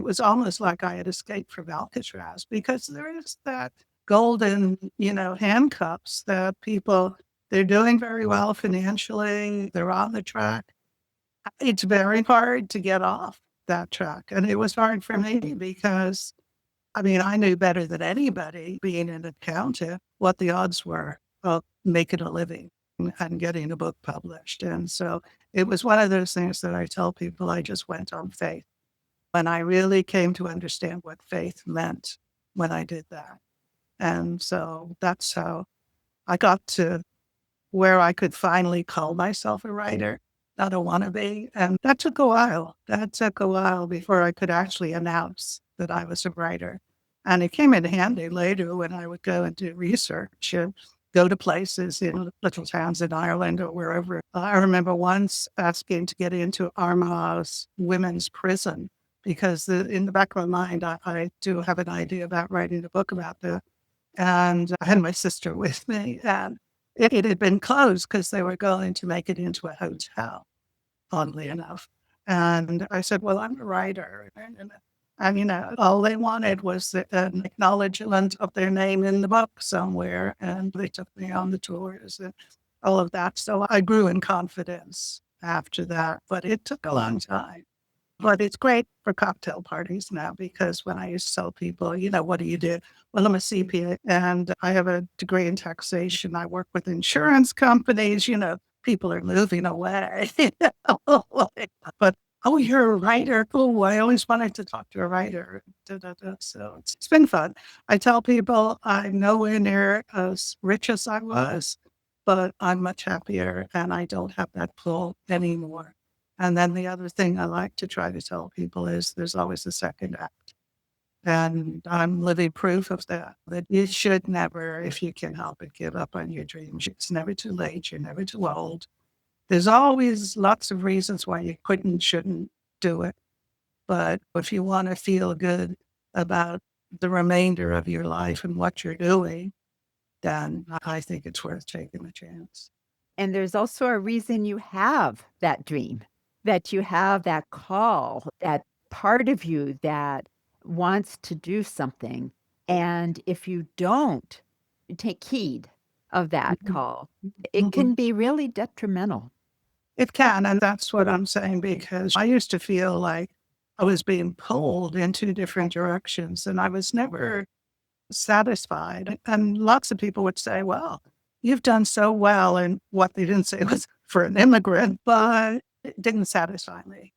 was almost like I had escaped from Alcatraz because there is that golden, handcuffs that people, they're doing very well financially, they're on the track. It's very hard to get off that track. And it was hard for me because, I knew better than anybody, being an accountant, what the odds were of making a living and getting a book published. And so it was one of those things that I tell people I just went on faith. And I really came to understand what faith meant when I did that. And so that's how I got to where I could finally call myself a writer, not a wannabe. And that took a while. That took a while before I could actually announce that I was a writer. And it came in handy later when I would go and do research and go to places in little towns in Ireland or wherever. I remember once asking to get into Armagh's women's prison because in the back of my mind, I do have an idea about writing a book about that. And I had my sister with me, and it had been closed because they were going to make it into a hotel, oddly enough. And I said, well, I'm a writer. And all they wanted was an acknowledgement of their name in the book somewhere. And they took me on the tours and all of that. So I grew in confidence after that, but it took a long time. But it's great for cocktail parties now because when I used to tell people, what do you do? Well, I'm a CPA and I have a degree in taxation. I work with insurance companies. People are moving away. But, oh, you're a writer. Oh, I always wanted to talk to a writer. Da, da, da. So it's been fun. I tell people I'm nowhere near as rich as I was, but I'm much happier and I don't have that pull anymore. And then the other thing I like to try to tell people is there's always a second act. And I'm living proof of that you should never, if you can help it, give up on your dreams. It's never too late. You're never too old. There's always lots of reasons why you couldn't, shouldn't do it. But if you want to feel good about the remainder of your life and what you're doing, then I think it's worth taking a chance. And there's also a reason you have that dream, that you have that call, that part of you that wants to do something. And if you don't take heed of that Mhm. call, it Mhm. can be really detrimental. It can, and that's what I'm saying, because I used to feel like I was being pulled in two different directions, and I was never satisfied. And lots of people would say, well, you've done so well. And what they didn't say was for an immigrant, but it didn't satisfy me.